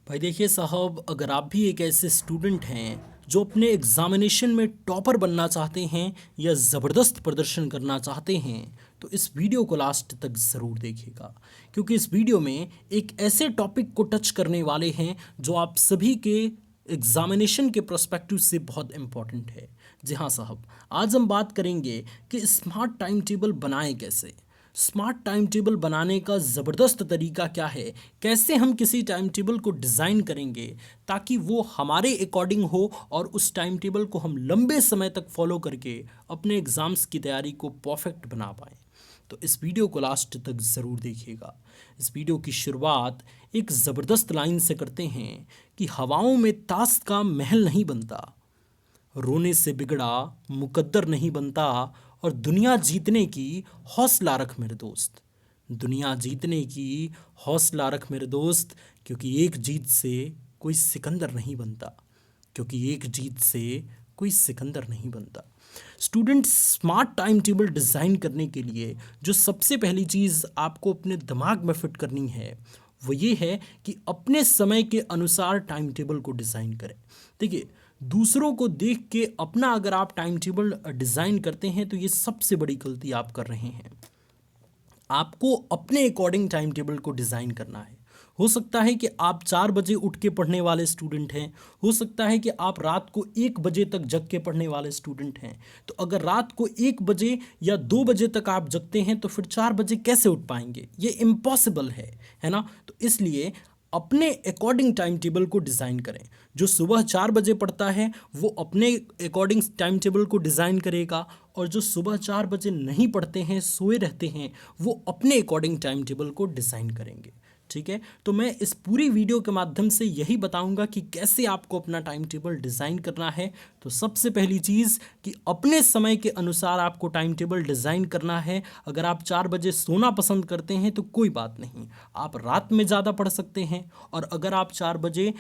भाई देखिए साहब, अगर आप भी एक ऐसे स्टूडेंट हैं जो अपने एग्जामिनेशन में टॉपर बनना चाहते हैं या ज़बरदस्त प्रदर्शन करना चाहते हैं तो इस वीडियो को लास्ट तक ज़रूर देखिएगा, क्योंकि इस वीडियो में एक ऐसे टॉपिक को टच करने वाले हैं जो आप सभी के एग्जामिनेशन के पर्सपेक्टिव से बहुत इम्पोर्टेंट है। जी हाँ साहब, आज हम बात करेंगे कि स्मार्ट टाइम टेबल बनाएं कैसे। स्मार्ट टाइम टेबल बनाने का ज़बरदस्त तरीका क्या है, कैसे हम किसी टाइम टेबल को डिज़ाइन करेंगे ताकि वो हमारे अकॉर्डिंग हो और उस टाइम टेबल को हम लंबे समय तक फॉलो करके अपने एग्ज़ाम्स की तैयारी को परफेक्ट बना पाएँ। तो इस वीडियो को लास्ट तक ज़रूर देखिएगा। इस वीडियो की शुरुआत एक ज़बरदस्त लाइन से करते हैं कि हवाओं में ताश का महल नहीं बनता, रोने से बिगड़ा मुकद्दर नहीं बनता, और दुनिया जीतने की हौसला रख मेरे दोस्त। दुनिया जीतने की हौसला रख मेरे दोस्त, क्योंकि एक जीत से कोई सिकंदर नहीं बनता, क्योंकि एक जीत से कोई सिकंदर नहीं बनता। Student, smart time table design करने के लिए जो सबसे पहली चीज़ आपको अपने दिमाग में फिट करनी है वो ये है कि अपने समय के अनुसार टाइम टेबल को डिज़ाइन करें। देखिए, दूसरों को देख के अपना अगर आप टाइम टेबल डिज़ाइन करते हैं तो ये सबसे बड़ी गलती आप कर रहे हैं। आपको अपने अकॉर्डिंग टाइम टेबल को डिज़ाइन करना है। हो सकता है कि आप 4 बजे उठ के पढ़ने वाले स्टूडेंट हैं, हो सकता है कि आप रात को 1 बजे तक जग के पढ़ने वाले स्टूडेंट हैं। तो अगर रात को 1 बजे या 2 बजे तक आप जगते हैं तो फिर 4 बजे कैसे उठ पाएंगे? ये इम्पॉसिबल है ना? तो इसलिए अपने अकॉर्डिंग टाइम टेबल को डिज़ाइन करें। जो सुबह 4 बजे पढ़ता है वो अपने अकॉर्डिंग टाइम टेबल को डिज़ाइन करेगा, और जो सुबह 4 बजे नहीं पढ़ते हैं, सोए रहते हैं, वो अपने अकॉर्डिंग टाइम टेबल को डिज़ाइन करेंगे। ठीक है, तो मैं इस पूरी वीडियो के माध्यम से यही बताऊंगा कि कैसे आपको अपना टाइम टेबल डिज़ाइन करना है। तो सबसे पहली चीज़ कि अपने समय के अनुसार आपको टाइम टेबल डिज़ाइन करना है। अगर आप 4 बजे सोना पसंद करते हैं तो कोई बात नहीं, आप रात में ज़्यादा पढ़ सकते हैं, और अगर आप 4 बजे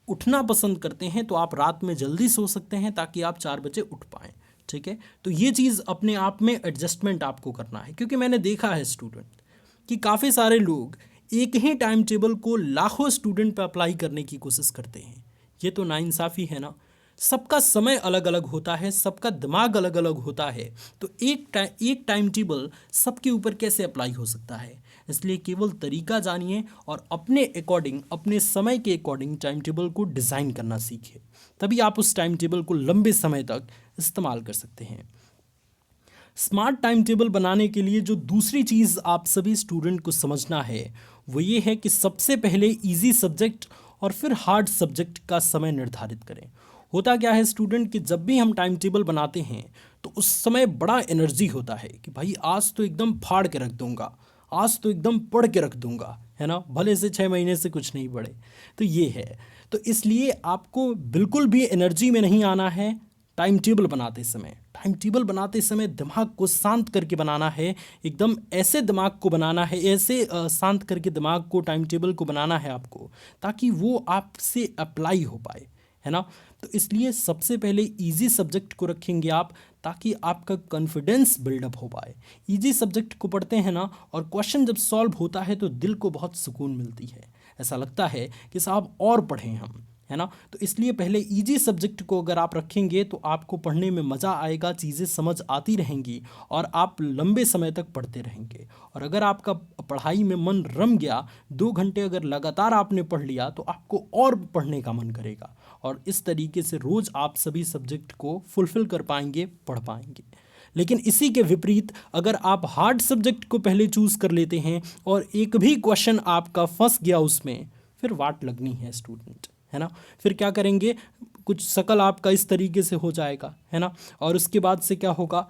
उठना पसंद करते हैं तो आप रात में जल्दी सो सकते हैं ताकि आप 4 बजे उठ पाएँ। ठीक है, तो ये चीज़ अपने आप में एडजस्टमेंट आपको करना है, क्योंकि मैंने देखा है स्टूडेंट कि काफ़ी सारे लोग एक ही टाइम टेबल को लाखों स्टूडेंट पर अप्लाई करने की कोशिश करते हैं। ये तो नाइंसाफ़ी है ना। सबका समय अलग अलग होता है, सबका दिमाग अलग अलग होता है, तो एक टाइम टेबल सबके ऊपर कैसे अप्लाई हो सकता है? इसलिए केवल तरीका जानिए और अपने अकॉर्डिंग, अपने समय के अकॉर्डिंग टाइम टेबल को डिज़ाइन करना सीखिए, तभी आप उस टाइम टेबल को लंबे समय तक इस्तेमाल कर सकते हैं। स्मार्ट टाइम टेबल बनाने के लिए जो दूसरी चीज़ आप सभी स्टूडेंट को समझना है वो ये है कि सबसे पहले इजी सब्जेक्ट और फिर हार्ड सब्जेक्ट का समय निर्धारित करें। होता क्या है स्टूडेंट कि जब भी हम टाइम टेबल बनाते हैं तो उस समय बड़ा एनर्जी होता है कि भाई आज तो एकदम फाड़ के रख दूंगा, आज तो एकदम पढ़ के रख दूंगा, है ना, भले से 6 महीने से कुछ नहीं पढ़े। तो ये है, तो इसलिए आपको बिल्कुल भी एनर्जी में नहीं आना है। टाइम टेबल बनाते समय, टाइम टेबल बनाते समय दिमाग को शांत करके बनाना है। एकदम ऐसे दिमाग को बनाना है, ऐसे शांत करके दिमाग को, टाइम टेबल को बनाना है आपको, ताकि वो आपसे अप्लाई हो पाए, है ना। तो इसलिए सबसे पहले इजी सब्जेक्ट को रखेंगे आप, ताकि आपका कॉन्फिडेंस बिल्डअप हो पाए। इजी सब्जेक्ट को पढ़ते हैं ना, और क्वेश्चन जब सॉल्व होता है तो दिल को बहुत सुकून मिलती है, ऐसा लगता है कि साहब और पढ़ें हम, है ना। तो इसलिए पहले इजी सब्जेक्ट को अगर आप रखेंगे तो आपको पढ़ने में मज़ा आएगा, चीज़ें समझ आती रहेंगी और आप लंबे समय तक पढ़ते रहेंगे। और अगर आपका पढ़ाई में मन रम गया, 2 घंटे अगर लगातार आपने पढ़ लिया तो आपको और पढ़ने का मन करेगा, और इस तरीके से रोज़ आप सभी सब्जेक्ट को फुलफ़िल कर पाएंगे, पढ़ पाएंगे। लेकिन इसी के विपरीत अगर आप हार्ड सब्जेक्ट को पहले चूज़ कर लेते हैं और एक भी क्वेश्चन आपका फंस गया उसमें, फिर वाट लगनी है स्टूडेंट, है ना। फिर क्या करेंगे, कुछ शकल आपका इस तरीके से हो जाएगा, है ना, और उसके बाद से क्या होगा,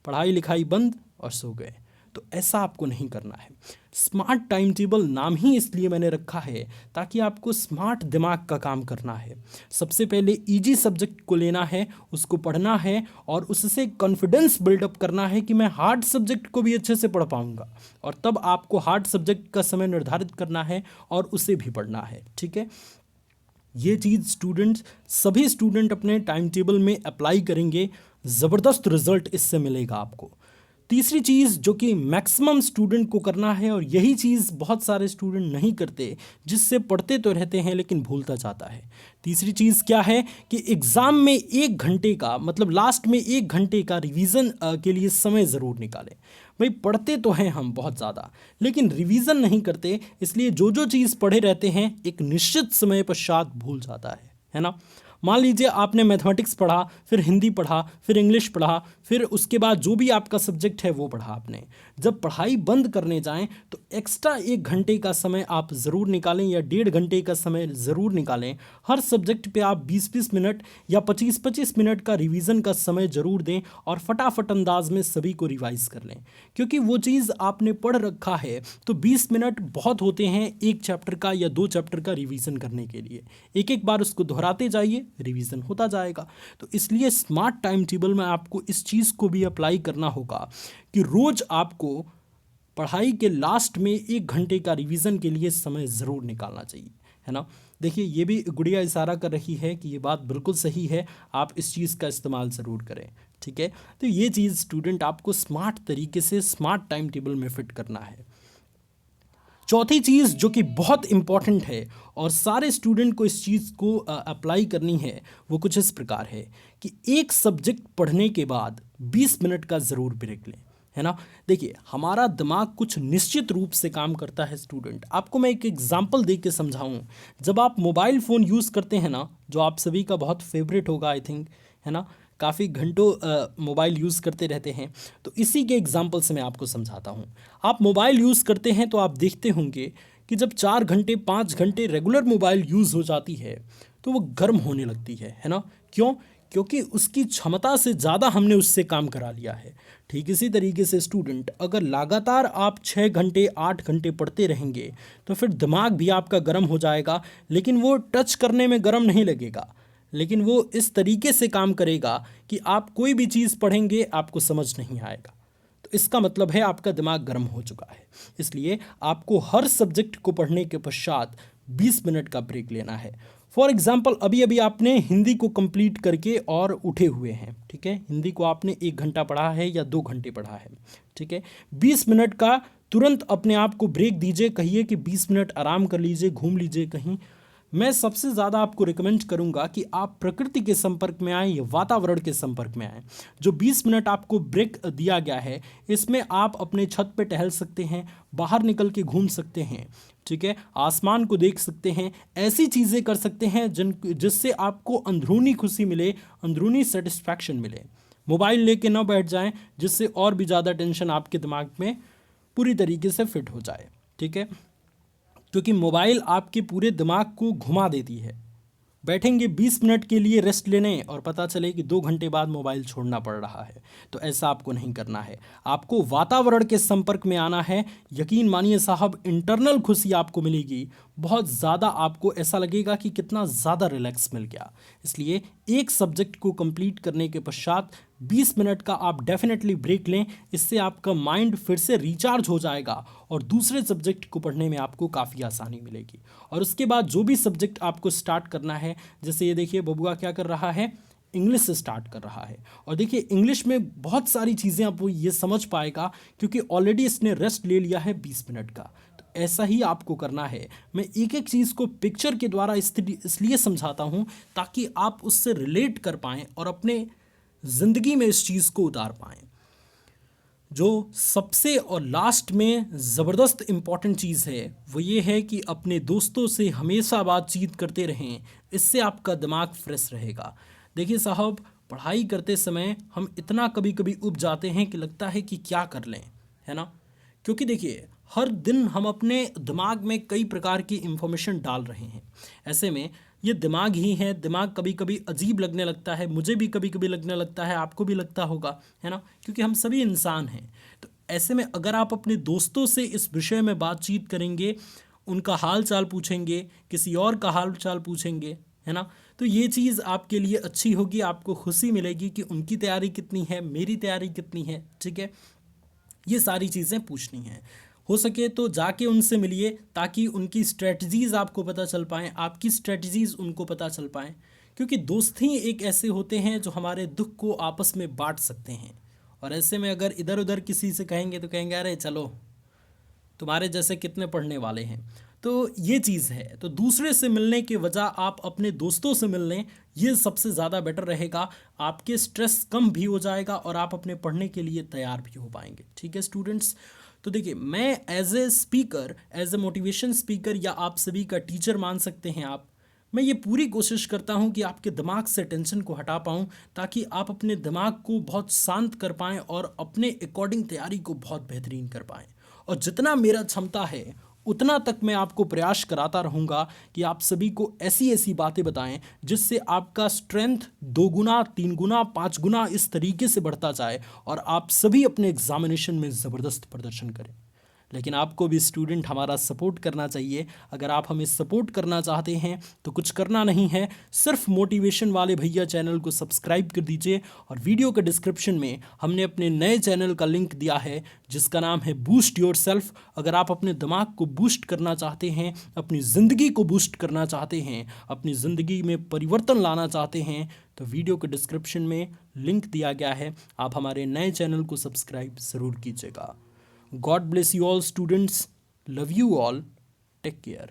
पढ़ाई लिखाई बंद और सो गए। तो ऐसा आपको नहीं करना है। स्मार्ट टाइम टेबल नाम ही इसलिए मैंने रखा है ताकि आपको स्मार्ट दिमाग का काम करना है। सबसे पहले इजी सब्जेक्ट को लेना है, उसको पढ़ना है, और उससे कॉन्फिडेंस बिल्डअप करना है कि मैं हार्ड सब्जेक्ट को भी अच्छे से पढ़ पाऊंगा, और तब आपको हार्ड सब्जेक्ट का समय निर्धारित करना है और उसे भी पढ़ना है। ठीक है, ये चीज़ स्टूडेंट्स, सभी स्टूडेंट अपने टाइम टेबल में अप्लाई करेंगे, ज़बरदस्त रिजल्ट इससे मिलेगा आपको। तीसरी चीज़ जो कि मैक्सिमम स्टूडेंट को करना है, और यही चीज़ बहुत सारे स्टूडेंट नहीं करते, जिससे पढ़ते तो रहते हैं लेकिन भूलता जाता है। तीसरी चीज़ क्या है कि एग्ज़ाम में 1 घंटे का, मतलब लास्ट में 1 घंटे का रिवीजन के लिए समय ज़रूर निकालें। भाई पढ़ते तो हैं हम बहुत ज़्यादा, लेकिन रिवीजन नहीं करते, इसलिए जो जो चीज़ पढ़े रहते हैं एक निश्चित समय पश्चात भूल जाता है ना। मान लीजिए आपने मैथमेटिक्स पढ़ा, फिर हिंदी पढ़ा, फिर इंग्लिश पढ़ा, फिर उसके बाद जो भी आपका सब्जेक्ट है वो पढ़ा आपने। जब पढ़ाई बंद करने जाएं तो एक्स्ट्रा 1 घंटे का समय आप ज़रूर निकालें, या 1.5 घंटे का समय ज़रूर निकालें। हर सब्जेक्ट पे आप 20-20 मिनट या 25-25 मिनट का रिवीजन का समय ज़रूर दें, और फटाफट अंदाज में सभी को रिवाइज कर लें, क्योंकि वो चीज़ आपने पढ़ रखा है तो 20 मिनट बहुत होते हैं एक चैप्टर का या 2 चैप्टर का रिवीजन करने के लिए। एक एक बार उसको दोहराते जाइए, रिवीजन होता जाएगा। तो इसलिए स्मार्ट टाइम टेबल में आपको इस चीज़ को भी अप्लाई करना होगा कि रोज़ आपको पढ़ाई के लास्ट में 1 घंटे का रिवीजन के लिए समय ज़रूर निकालना चाहिए, है ना। देखिए ये भी गुड़िया इशारा कर रही है कि ये बात बिल्कुल सही है, आप इस चीज़ का इस्तेमाल ज़रूर करें, ठीक है। तो ये चीज़ स्टूडेंट आपको स्मार्ट तरीके से स्मार्ट टाइम टेबल में फिट करना है। चौथी चीज़ जो कि बहुत इम्पॉर्टेंट है और सारे स्टूडेंट को इस चीज़ को अप्लाई करनी है, वो कुछ इस प्रकार है कि एक सब्जेक्ट पढ़ने के बाद 20 मिनट का ज़रूर ब्रेक लें, है ना। देखिए हमारा दिमाग कुछ निश्चित रूप से काम करता है स्टूडेंट। आपको मैं एक एग्जांपल दे के समझाऊं। जब आप मोबाइल फ़ोन यूज़ करते हैं ना, जो आप सभी का बहुत फेवरेट होगा आई थिंक, है ना, काफ़ी घंटों मोबाइल यूज़ करते रहते हैं, तो इसी के एग्जांपल से मैं आपको समझाता हूँ। आप मोबाइल यूज़ करते हैं तो आप देखते होंगे कि जब 4 घंटे 5 घंटे रेगुलर मोबाइल यूज़ हो जाती है तो वो गर्म होने लगती है ना। क्यों? क्योंकि उसकी क्षमता से ज़्यादा हमने उससे काम करा लिया है। ठीक इसी तरीके से स्टूडेंट, अगर लगातार आप 6 घंटे 8 घंटे पढ़ते रहेंगे तो फिर दिमाग भी आपका गर्म हो जाएगा, लेकिन वो टच करने में गर्म नहीं लगेगा, लेकिन वो इस तरीके से काम करेगा कि आप कोई भी चीज़ पढ़ेंगे आपको समझ नहीं आएगा। तो इसका मतलब है आपका दिमाग गर्म हो चुका है। इसलिए आपको हर सब्जेक्ट को पढ़ने के पश्चात 20 मिनट का ब्रेक लेना है। फॉर एग्जाम्पल अभी अभी आपने हिंदी को कंप्लीट करके और उठे हुए हैं, ठीक है। हिंदी को आपने 1 घंटा पढ़ा है या 2 घंटे पढ़ा है, ठीक है। 20 मिनट का तुरंत अपने आप को ब्रेक दीजिए, कहिए कि 20 मिनट आराम कर लीजिए, घूम लीजिए कहीं। मैं सबसे ज़्यादा आपको रिकमेंड करूंगा कि आप प्रकृति के संपर्क में आएँ या वातावरण के संपर्क में आएँ। जो 20 मिनट आपको ब्रेक दिया गया है, इसमें आप अपने छत पे टहल सकते हैं, बाहर निकल के घूम सकते हैं, ठीक है, आसमान को देख सकते हैं, ऐसी चीज़ें कर सकते हैं जिससे आपको अंदरूनी खुशी मिले, अंदरूनी सेटिस्फैक्शन मिले। मोबाइल लेके ना बैठ जाएं, जिससे और भी ज़्यादा टेंशन आपके दिमाग में पूरी तरीके से फिट हो जाए, ठीक है। क्योंकि मोबाइल आपके पूरे दिमाग को घुमा देती है। बैठेंगे 20 मिनट के लिए रेस्ट लेने और पता चले कि 2 घंटे बाद मोबाइल छोड़ना पड़ रहा है, तो ऐसा आपको नहीं करना है। आपको वातावरण के संपर्क में आना है। यकीन मानिए साहब, इंटरनल खुशी आपको मिलेगी बहुत ज़्यादा, आपको ऐसा लगेगा कि कितना ज़्यादा रिलैक्स मिल गया। इसलिए एक सब्जेक्ट को कंप्लीट करने के पश्चात 20 मिनट का आप डेफिनेटली ब्रेक लें। इससे आपका माइंड फिर से रिचार्ज हो जाएगा और दूसरे सब्जेक्ट को पढ़ने में आपको काफ़ी आसानी मिलेगी। और उसके बाद जो भी सब्जेक्ट आपको स्टार्ट करना है, जैसे ये देखिए बबुआ क्या कर रहा है, इंग्लिश से स्टार्ट कर रहा है। और देखिए इंग्लिश में बहुत सारी चीज़ें आप वो ये समझ पाएगा, क्योंकि ऑलरेडी इसने रेस्ट ले लिया है 20 मिनट का। तो ऐसा ही आपको करना है। मैं एक एक चीज़ को पिक्चर के द्वारा इसलिए समझाता हूँ ताकि आप उससे रिलेट कर पाएँ और अपने ज़िंदगी में इस चीज़ को उतार पाएँ। जो सबसे और लास्ट में ज़बरदस्त इम्पॉर्टेंट चीज़ है वो ये है कि अपने दोस्तों से हमेशा बातचीत करते रहें, इससे आपका दिमाग फ्रेश रहेगा। देखिए साहब, पढ़ाई करते समय हम इतना कभी कभी उब जाते हैं कि लगता है कि क्या कर लें, है ना। क्योंकि देखिए हर दिन हम अपने दिमाग में कई प्रकार की इंफॉर्मेशन डाल रहे हैं। ऐसे में ये दिमाग ही है, दिमाग कभी कभी अजीब लगने लगता है, मुझे भी कभी कभी लगने लगता है, आपको भी लगता होगा, है ना, क्योंकि हम सभी इंसान हैं। तो ऐसे में अगर आप अपने दोस्तों से इस विषय में बातचीत करेंगे, उनका हाल चाल पूछेंगे, किसी और का हाल चाल पूछेंगे, है ना, तो ये चीज़ आपके लिए अच्छी होगी। आपको खुशी मिलेगी कि उनकी तैयारी कितनी है, मेरी तैयारी कितनी है, ठीक है। ये सारी चीज़ें पूछनी हैं। हो सके तो जाके उनसे मिलिए ताकि उनकी स्ट्रेटजीज़ आपको पता चल पाएँ, आपकी स्ट्रेटजीज़ उनको पता चल पाएँ। क्योंकि दोस्त ही एक ऐसे होते हैं जो हमारे दुख को आपस में बांट सकते हैं और ऐसे में अगर इधर उधर किसी से कहेंगे तो कहेंगे अरे चलो तुम्हारे जैसे कितने पढ़ने वाले हैं। तो ये चीज़ है, तो दूसरे से मिलने के वजह आप अपने दोस्तों से मिल लें, ये सबसे ज़्यादा बेटर रहेगा। आपके स्ट्रेस कम भी हो जाएगा और आप अपने पढ़ने के लिए तैयार भी हो पाएंगे। ठीक है स्टूडेंट्स, तो देखिए मैं as a speaker, as a motivation speaker या आप सभी का टीचर मान सकते हैं आप, मैं ये पूरी कोशिश करता हूँ कि आपके दिमाग से टेंशन को हटा पाऊँ, ताकि आप अपने दिमाग को बहुत शांत कर पाएँ और अपने अकॉर्डिंग तैयारी को बहुत बेहतरीन कर पाएँ। और जितना मेरा क्षमता है उतना तक मैं आपको प्रयास कराता रहूँगा कि आप सभी को ऐसी ऐसी बातें बताएं जिससे आपका स्ट्रेंथ 2 गुना 3 गुना 5 गुना इस तरीके से बढ़ता जाए और आप सभी अपने एग्जामिनेशन में ज़बरदस्त प्रदर्शन करें। लेकिन आपको भी स्टूडेंट हमारा सपोर्ट करना चाहिए। अगर आप हमें सपोर्ट करना चाहते हैं तो कुछ करना नहीं है, सिर्फ मोटिवेशन वाले भैया चैनल को सब्सक्राइब कर दीजिए और वीडियो के डिस्क्रिप्शन में हमने अपने नए चैनल का लिंक दिया है जिसका नाम है बूस्ट योरसेल्फ। अगर आप अपने दिमाग को बूस्ट करना चाहते हैं, अपनी ज़िंदगी को बूस्ट करना चाहते हैं, अपनी ज़िंदगी में परिवर्तन लाना चाहते हैं, तो वीडियो के डिस्क्रिप्शन में लिंक दिया गया है, आप हमारे नए चैनल को सब्सक्राइब ज़रूर कीजिएगा। God bless you all students. Love you all. Take care.